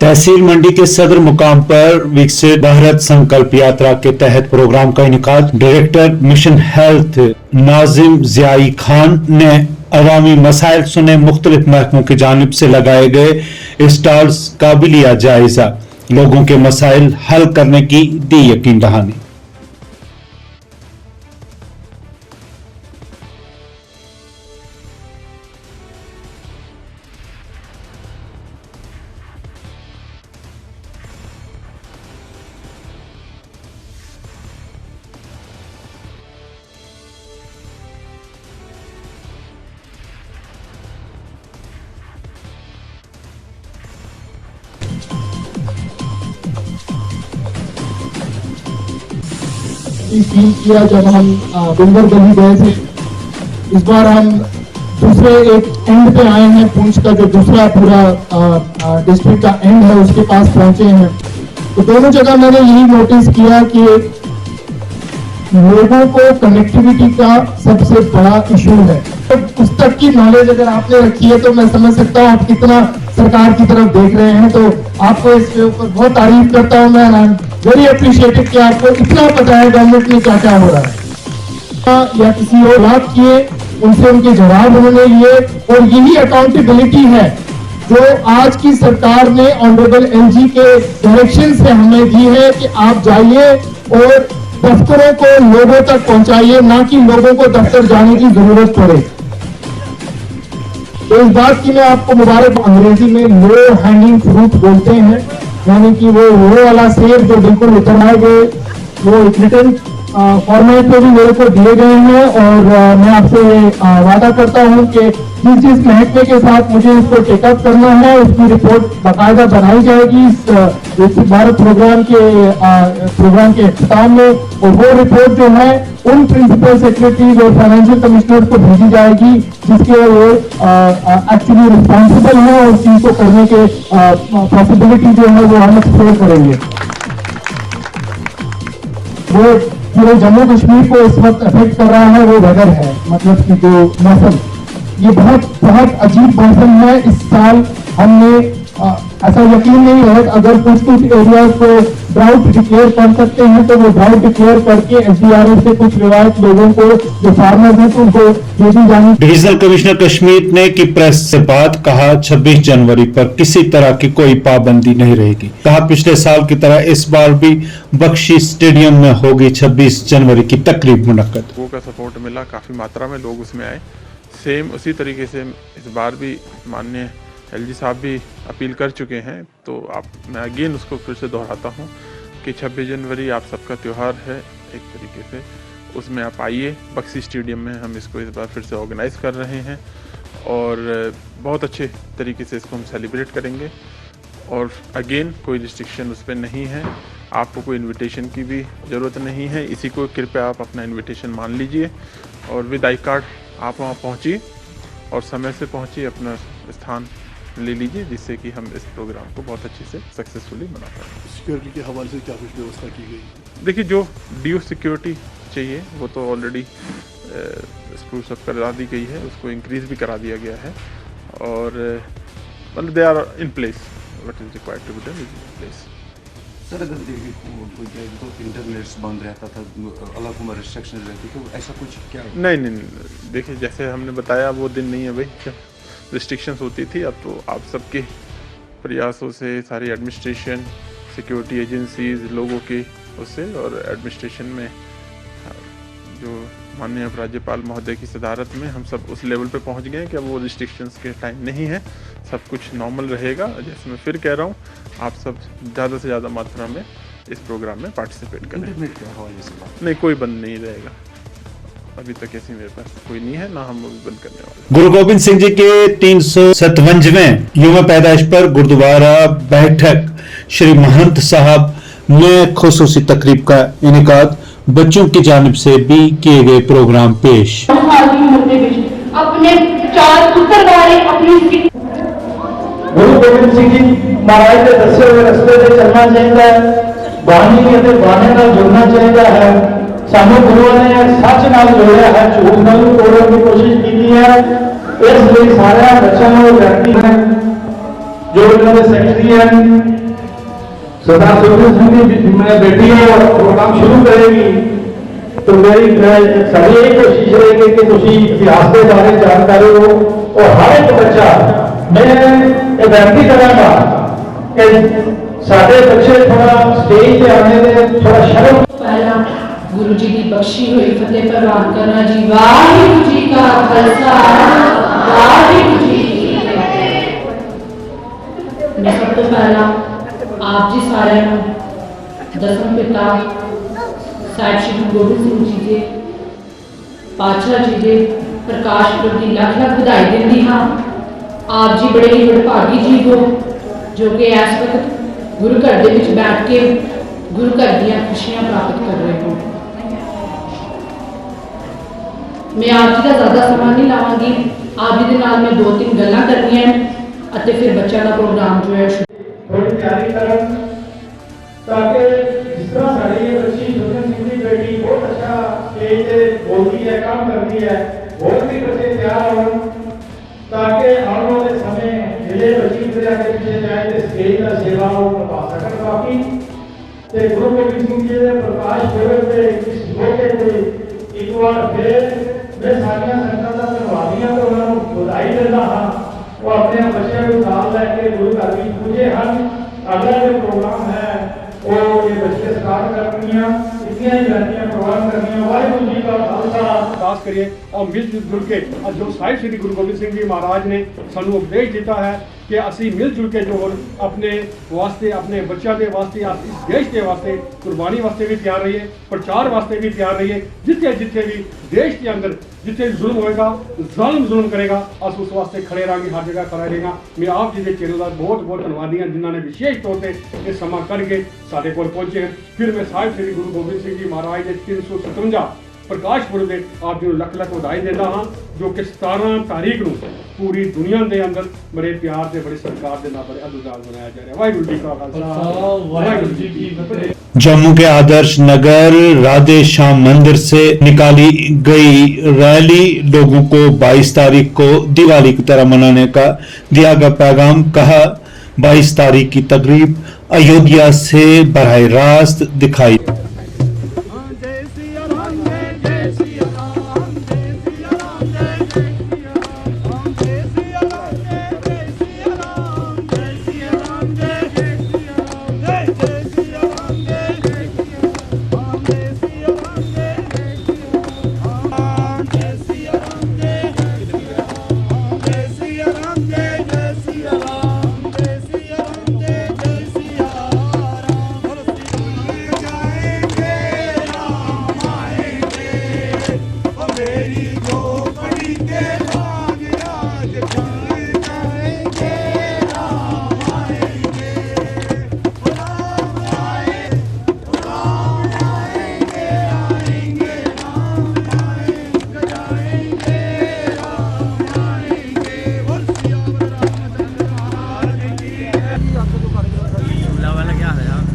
तहसील मंडी के सदर मुकाम पर विकसित भारत संकल्प यात्रा के तहत प्रोग्राम का इनेकाद director mission health Nazim Ziai Khan ने अवामी मसाइल सुने। मुख्तलिफ महकमों की जानिब से लगाए गए स्टॉल्स का भी लिया जायजा, लोगों के मसाइल हल करने की दी यकीन दहानी। फील किया जब हम बिंदर गली गए थे। इस बार हम दूसरे एक एंड पे आए हैं, पूंछ का जो दूसरा पूरा डिस्ट्रिक्ट का एंड है उसके पास पहुंचे हैं। तो दोनों जगह मैंने यही नोटिस किया कि लोगों को कनेक्टिविटी का सबसे बड़ा इशू है। तो उस तक की नॉलेज अगर आपने रखी है तो मैं समझ सकता हूँ आप कितना सरकार की तरफ देख रहे हैं। तो आपको इसके ऊपर बहुत तारीफ करता हूँ मैं। वेरी अप्रिशिएटेड कि आपको इतना पता है गवर्नमेंट में क्या क्या हो रहा है। या किसी और बात किए उनसे उनके जवाब उन्होंने लिए, और यही अकाउंटेबिलिटी है जो आज की सरकार ने ऑनरेबल एलजी के डायरेक्शन से हमें दी है कि आप जाइए और दफ्तरों को लोगों तक पहुंचाइए, ना कि लोगों को दफ्तर जाने की जरूरत पड़े। तो इस बात की मैं आपको मुबारक, अंग्रेजी में लो हैंगिंग फ्रूट बोलते हैं, यानी कि वो वाला सेब जो बिल्कुल उतर आए गए, वो रिटर्न फॉर्मेट पे भी मेरे को दिए गए हैं। और मैं आपसे वादा करता हूं कि जिस महकमे के साथ मुझे इसको टेकअप करना है उसकी रिपोर्ट बाकायदा बनाई जाएगी इस भारत प्रोग्राम के इख्तिताम में। और वो रिपोर्ट जो है उन प्रिंसिपल सेक्रेटरीज और फाइनेंशियल कमिश्नर को भेजी जाएगी जिसके वो एक्चुअली रिस्पॉन्सिबल है, और उस चीज को करने के पॉसिबिलिटी जो है वो हम एक्सप्लोर करेंगे। वो पूरे जम्मू कश्मीर को इस वक्त अफेक्ट कर रहा है वो वेदर है, मतलब कि जो मौसम, ये बहुत अजीब मौसम है। इस साल हमने ऐसा यकीन नहीं है, अगर कुछ एरियाज को ड्राउट डिक्लेयर कर सकते हैं तो वो ड्राउट डिक्लेयर करके एसडीआरएफ से कुछ रिवायत लोगों को जो फार्मर्स हैं उनको दे दी जानी। डिविजनल कमिश्नर कश्मीर ने की प्रेस से बात, कहा 26 जनवरी पर किसी तरह की कोई पाबंदी नहीं रहेगी। कहा पिछले साल की तरह इस बार भी बख्शी स्टेडियम में होगी 26 जनवरी की तकरीब मुनक्कद। लोगों का सपोर्ट मिला, काफी मात्रा में लोग उसमें आए। सेम उसी तरीके से इस बार भी माननीय एलजी साहब भी अपील कर चुके हैं। तो मैं अगेन उसको फिर से दोहराता हूँ कि 26 जनवरी आप सबका त्यौहार है एक तरीके से, उसमें आप आइए। बक्सी स्टेडियम में हम इसको इस बार फिर से ऑर्गेनाइज़ कर रहे हैं और बहुत अच्छे तरीके से इसको हम सेलिब्रेट करेंगे। और अगेन कोई रिस्ट्रिक्शन उस पर नहीं है, आपको कोई इन्विटेशन की भी ज़रूरत नहीं है। इसी को कृपया आप अपना इन्विटेशन मान लीजिए और विद आई कार्ड आप वहाँ पहुँचिए और समय से पहुँचिए, अपना स्थान ले लीजिए, जिससे कि हम इस प्रोग्राम को बहुत अच्छे से सक्सेसफुली मना पाएँ। सिक्योरिटी के हवाले से क्या कुछ व्यवस्था की गई? देखिए, जो ड्यू सिक्योरिटी चाहिए वो तो ऑलरेडी स्प्रूस अप करा दी गई है, उसको इंक्रीज़ भी करा दिया गया है। और मतलब they are in place, what is required to be done is in place. Sir, अगर देखिए तो इंटरनेट बंद रहता था, इलाकों में रिस्ट्रिक्शन रहती, तो ऐसा कुछ क्या? नहीं, देखिए जैसे हमने बताया वो दिन नहीं है भाई जब रिस्ट्रिक्शंस होती थी। अब तो आप सबके प्रयासों से सारी एडमिनिस्ट्रेशन, सिक्योरिटी एजेंसीज, लोगों के उससे और एडमिनिस्ट्रेशन में जो माननीय राज्यपाल महोदय की सदारत में हम सब उस लेवल पे पहुंच गए हैं कि अब वो रिस्ट्रिक्शंस के टाइम नहीं है, सब कुछ नॉर्मल रहेगा। जैसे मैं फिर कह रहा हूँ, आप सब ज़्यादा से ज़्यादा मात्रा में इस प्रोग्राम में पार्टिसिपेट करें। इंटरनेट के हवाले से नहीं, कोई बंद नहीं रहेगा, अभी तक ऐसी मेरे पास कोई नहीं है, ना हम वो बंद करने वाले। गुरु गोबिंद सिंह जी के 357वें यौम पैदाइश पर गुरुद्वारा बैठक श्री महंत साहब में खुसूसी तकरीब का इनेकाद, बच्चों की जानिब से भी किए गए प्रोग्राम पेश। अपने चार पुत्र वाले अपनी गुरु गोबिंद सिंह जी महाराज के दसे हुए रस्ते से चलना चाहिए, बाणी के बाणे नाल जुड़ना चाहिए है। सानू गुरुओं ने सच नाल जोड़िया है, झूठ नाल तोड़न की कोशिश की है। इसलिए सारे बच्चों को व्यक्ति जो इन्होंने सेक्रेटरी हैं सरदार सुखदेव सिंह की मेरी बेटी है और प्रोग्राम शुरू करेगी, तो मेरी सारी यही कोशिश रहेगी कि तुम इतिहास के बारे में जानकारी हो और हर एक बच्चा मैं ये बेनती करांगा कि साढ़े बच्चे थोड़ा स्टेज पे आने में थोड़ा शर्म। पहला गुरु जी की बख्शी हुई फतेह प्रवान करना जी। वाहिगुरू जी का खालसा वाहिगुरू जी की फतेह। मैं सब तो पहला आप जी सारे दसम पिता साहिब श्री गुरु गोबिंद सिंह जी के पातशाह जी के प्रकाश पुरब की लख लख बधाई देती हाँ। आप जी बड़े ही भागी जी हो जो कि इस वक्त गुरु घर के विच बैठ के गुरु घर दी खुशियां प्राप्त कर रहे हो। मैं आप जी का ज़्यादा समा नहीं लावांगी, आप जी के नाल मैं 2-3 गल्लां करनियां ਅਤੇ फिर बच्चों का प्रोग्राम जो है थोड़ी तैयारी करें ताकि जिस तरह साड़ी ये बच्ची सुखदेव सिंह की बेटी बहुत अच्छा स्टेज पे बोलती है, काम करती है, बहुत भी बच्चे तैयार हो ताकि आने वाले समय जिले बच्ची के पीछे जाए तो स्टेज का सेवा वो निभा सकन। बाकी ते गुरु गोबिंद सिंह जी ने प्रकाश पुरब पे इस मौके पे एक बार फिर मैं सारिया संगतां दा धन्नवादियां तो उन्होंने बधाई देना हाँ। वो अपने बच्चे को साथ लैके गुरु घर भी पूजे हैं। अगला जो प्रोग्राम है वो ये बच्चे स्टार्ट करनी है, इतनी ही बेनतियां प्रोग्राम करनी है। वाहिगुरू जी का खालसा अरदास करिए और मिल जुल के जो साहिब श्री गुरु गोबिंद सिंह जी महाराज ने सानू उपदेश दिता है कि असी मिल जुल के जो अपने वास्ते अपने बच्चों के वास्ते इस देश के वास्ते कुर्बानी वास्ते भी तैयार रहिए, प्रचार वास्ते भी तैयार रहिए। जिथे जिथे भी देश के अंदर जिथे जुल्म होएगा जुल्म करेगा अस उस वास्ते खड़े रहेंगे, हर जगह खड़ा रहेगा। मैं आप जी के चैनल का बहुत बहुत धन्यवादी हाँ जिन्होंने विशेष तौर पर यह समा करके साढ़े को पहुंचे हैं। फिर मैं साहिब श्री गुरु गोबिंद सिंह जी महाराज के 357 प्रकाश पुरब के आप जी लख लख बधाई देता हाँ जो कि 17 तारीख को पूरी दुनिया के अंदर बड़े प्यार से बड़े सरकार के नाम बड़े अद्भुत मनाया जा रहा है। वाहिगुरू जी का खालसा वाहिगुरू जी की फतेह। जम्मू के आदर्श नगर राधे श्याम मंदिर से निकाली गई रैली लोगों को 22 तारीख को दिवाली की तरह मनाने का दिया गया पैगाम। कहा 22 तारीख की तकरीब अयोध्या से बराह रास्त दिखाई।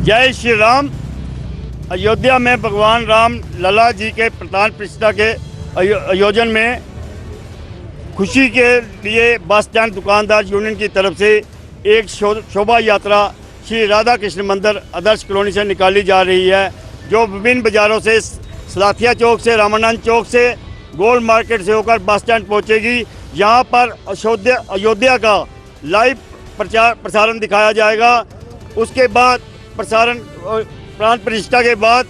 जय श्री राम। अयोध्या में भगवान राम लला जी के प्राण प्रतिष्ठा के आयोजन में खुशी के लिए बस स्टैंड दुकानदार यूनियन की तरफ से एक शोभा यात्रा श्री राधा कृष्ण मंदिर आदर्श कॉलोनी से निकाली जा रही है, जो विभिन्न बाज़ारों से सलाथिया चौक से रामानंद चौक से गोल मार्केट से होकर बस स्टैंड पहुँचेगी। यहाँ पर अयोध्या का लाइव प्रसारण दिखाया जाएगा। उसके बाद प्राण प्रतिष्ठा के बाद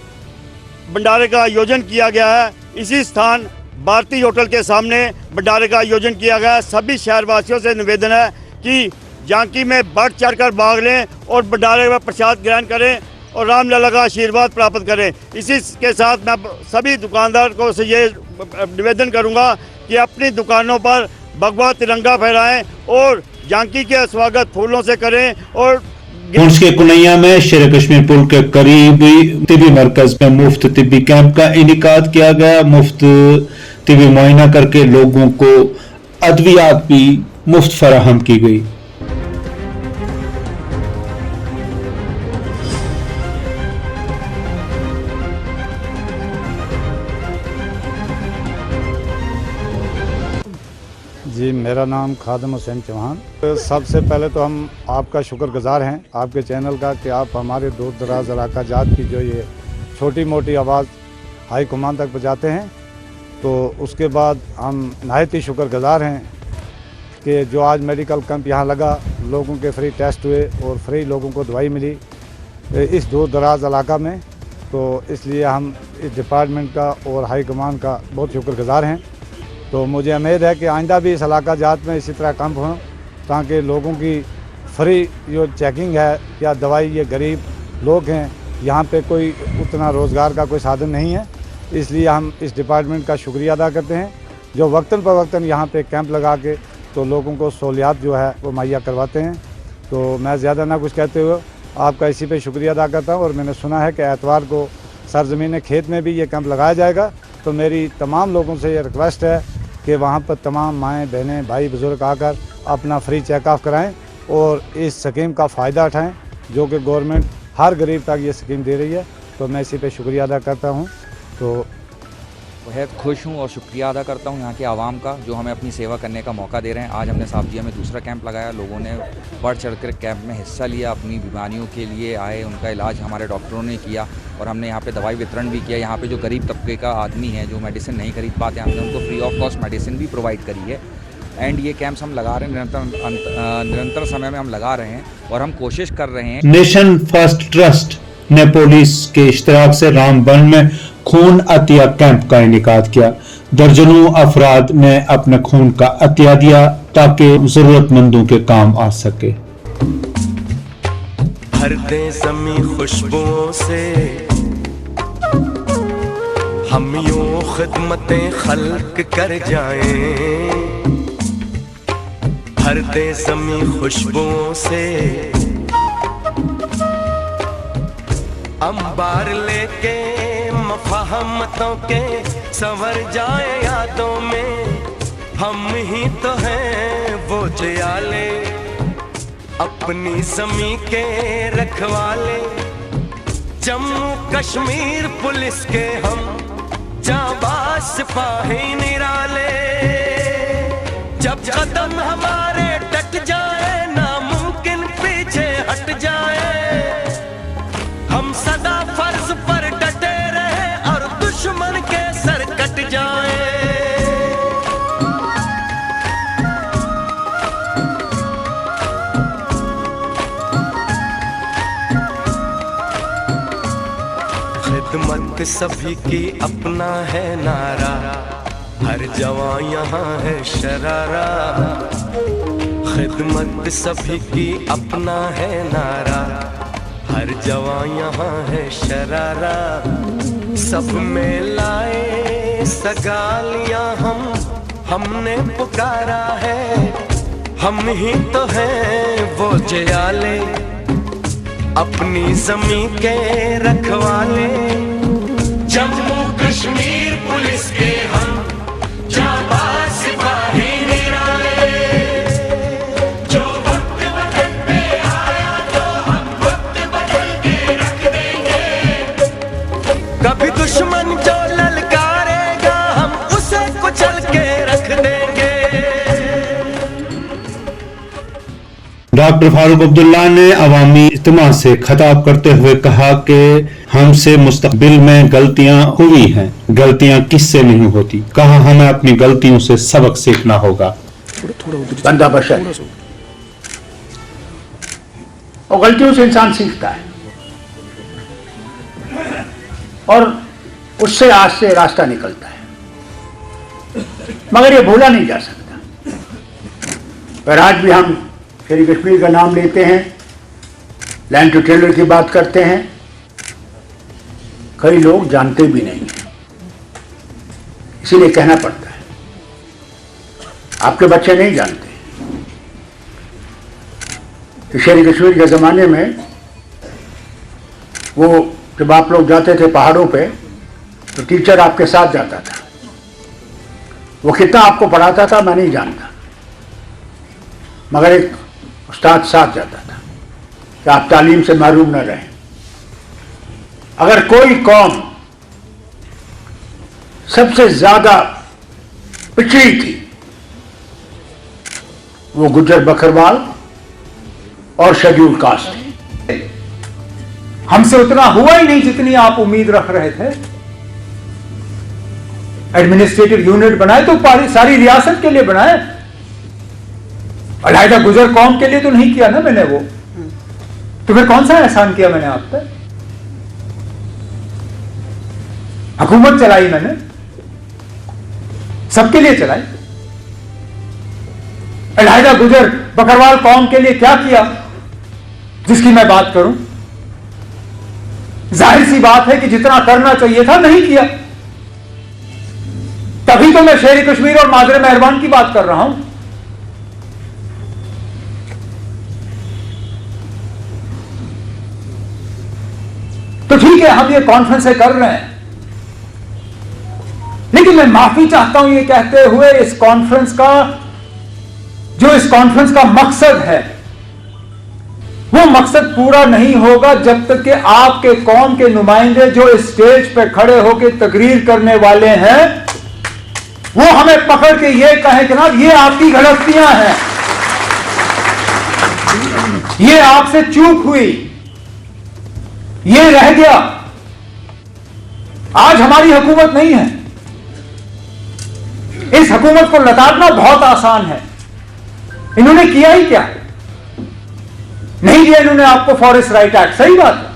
भंडारे का आयोजन किया गया है। इसी स्थान भारतीय होटल के सामने भंडारे का आयोजन किया गया है। सभी शहरवासियों से निवेदन है कि झांकी में बढ़ चढ़कर भाग लें और भंडारे में प्रसाद ग्रहण करें और रामलला का आशीर्वाद प्राप्त करें। इसी के साथ मैं सभी दुकानदार को से ये निवेदन करूंगा कि अपनी दुकानों पर भगवा तिरंगा फहराएं और झांकी के स्वागत फूलों से करें। और पुंछ के कुनैया में शेर कश्मीर पुल के करीब तिबी मरकज में मुफ्त तिबी कैंप का इनेकाद किया गया। मुफ्त तिबी मुआयना करके लोगों को अद्वियात भी मुफ्त फराहम की गई। जी, मेरा नाम खादिम हुसैन चौहान। सबसे पहले तो हम आपका शुक्रगुजार हैं आपके चैनल का कि आप हमारे दूर दराज इलाका जात की जो ये छोटी मोटी आवाज़ हाई कमान तक पहुँचाते हैं। तो उसके बाद हम नहायत ही शुक्रगुजार हैं कि जो आज मेडिकल कैंप यहाँ लगा, लोगों के फ्री टेस्ट हुए और फ्री लोगों को दवाई मिली इस दूर दराज इलाका में। तो इसलिए हम इस डिपार्टमेंट का और हाई कमान का बहुत शुक्रगुजार हैं। तो मुझे उम्मीद है कि आइंदा भी इस इलाका जात में इसी तरह कैंप हों ताकि लोगों की फ्री जो चेकिंग है या दवाई, ये गरीब लोग हैं, यहाँ पे कोई उतना रोज़गार का कोई साधन नहीं है, इसलिए हम इस डिपार्टमेंट का शुक्रिया अदा करते हैं जो वक्तन पर वक्तन यहाँ पे कैंप लगा के तो लोगों को सहूलियात जो है वो मुहैया करवाते हैं। तो मैं ज़्यादा ना कुछ कहते हुए आपका इसी पे शुक्रिया अदा करता हूँ। और मैंने सुना है कि एतवार को सरजमीन खेत में भी ये कैंप लगाया जाएगा। तो मेरी तमाम लोगों से ये रिक्वेस्ट है कि वहाँ पर तमाम माएँ, बहनें, भाई, बुज़ुर्ग आकर अपना फ्री चेकअप कराएं और इस स्कीम का फ़ायदा उठाएं जो कि गवर्नमेंट हर गरीब तक ये स्कीम दे रही है। तो मैं इसी पे शुक्रिया अदा करता हूँ। तो बहुत खुश हूँ और शुक्रिया अदा करता हूँ यहाँ के आवाम का जो हमें अपनी सेवा करने का मौका दे रहे हैं। आज हमने साबजिया में दूसरा कैंप लगाया, लोगों ने बढ़ चढ़कर कैंप में हिस्सा लिया, अपनी बीमारियों के लिए आए, उनका इलाज हमारे डॉक्टरों ने किया और हमने यहाँ पे दवाई वितरण भी किया। यहाँ पे जो गरीब तबके का आदमी है जो मेडिसिन नहीं खरीद पाते, हमने उनको फ्री ऑफ कॉस्ट मेडिसिन भी प्रोवाइड करी है। एंड ये कैंप्स हम लगा रहे हैं, निरंतर समय में हम लगा रहे हैं और हम कोशिश कर रहे हैं। नेशन फर्स्ट ट्रस्ट ने पुलिस के इश्तराक से रामबन में खून अतिया कैंप का इनेकाद किया। दर्जनों अफराद ने अपने खून का अतिया दिया ताकि जरूरतमंदों के काम आ सके। भर दे ज़मीं खुशबुओं से, हम यूं खिदमतें खल्क कर जाएं। भर दे ज़मीं खुशबुओं से, अंबार लेके मफहमतों के संवर जाए यादों में। हम ही तो हैं वो जयाले, अपनी ज़मीं के रखवाले। जम्मू कश्मीर पुलिस के हम जाबाज सिपाही निराले। जब कदम हमारे डट जाए, नामुमकिन पीछे हट जाए। हम सदा फर्ज पर डटे रहे और दुश्मन के सर कट जाए। खिदमत सभी की अपना है नारा, हर जवान यहाँ है शरारा। खिदमत सभी की अपना है नारा, हर जवान यहाँ है शरारा। सब में लाए सगालियाँ हमने पुकारा है। हम ही तो हैं वो जयाले, अपनी ज़मीं के रखवाले। जम्मू कश्मीर पुलिस के हम जाबाज सिपाही निराले। जो वक्त वतन पे आया तो हम वक्त बदल के रख देंगे। कभी दुश्मन जो ललकारेगा हम उसे कुचल के रख देंगे। डॉक्टर फारूक अब्दुल्ला ने अवामी इज्तिमा से खिताब करते हुए कहा कि हमसे मुस्तकबिल में गलतियां हुई हैं, गलतियां किससे नहीं होती। कहा हमें अपनी गलतियों से सबक सीखना होगा। बंदा बशर और गलतियों से इंसान सीखता है और उससे आज से रास्ता निकलता है, मगर ये भूला नहीं जा सकता। पर आज भी हम श्री कश्मीर का नाम लेते हैं, लैंड टू टेलर की बात करते हैं, कई लोग जानते भी नहीं हैं, इसीलिए कहना पड़ता है। आपके बच्चे नहीं जानते कि शेर कश्मीर के ज़माने में वो जब आप लोग जाते थे पहाड़ों पे तो टीचर आपके साथ जाता था। वो कितना आपको पढ़ाता था मैं नहीं जानता, मगर एक उस्ताद साथ जाता था कि आप तालीम से महरूम न रहें। अगर कोई कौम सबसे ज़्यादा पिछड़ी थी वो गुज्जर बकरवाल और शेड्यूल कास्ट। हमसे उतना हुआ ही नहीं जितनी आप उम्मीद रख रहे थे। एडमिनिस्ट्रेटिव यूनिट बनाए तो सारी रियासत के लिए बनाए, अलहदा गुजर कौम के लिए तो नहीं किया ना मैंने वो। तो फिर कौन सा एहसान किया मैंने आप पर? हुकूमत चलाई मैंने, सबके लिए चलाई। अलहदा गुजर बकरवाल कौम के लिए क्या किया जिसकी मैं बात करूं? जाहिर सी बात है कि जितना करना चाहिए था नहीं किया। तभी तो मैं शेर कश्मीर और माजरे मेहरबान की बात कर रहा हूं। तो ठीक है, हम ये कॉन्फ्रेंस कर रहे हैं, लेकिन मैं माफी चाहता हूं ये कहते हुए इस कॉन्फ्रेंस का मकसद है वो मकसद पूरा नहीं होगा जब तक कि आपके कौम के नुमाइंदे जो इस स्टेज पे खड़े होकर तकरीर करने वाले हैं वो हमें पकड़ के ये कहें कि ना ये आपकी गलतियां हैं, ये आपसे चूक हुई, ये रह गया। आज हमारी हुकूमत नहीं है। इस हुकूमत को लताड़ना बहुत आसान है। इन्होंने किया ही क्या? नहीं दिया इन्होंने आपको फॉरेस्ट राइट एक्ट, सही बात है।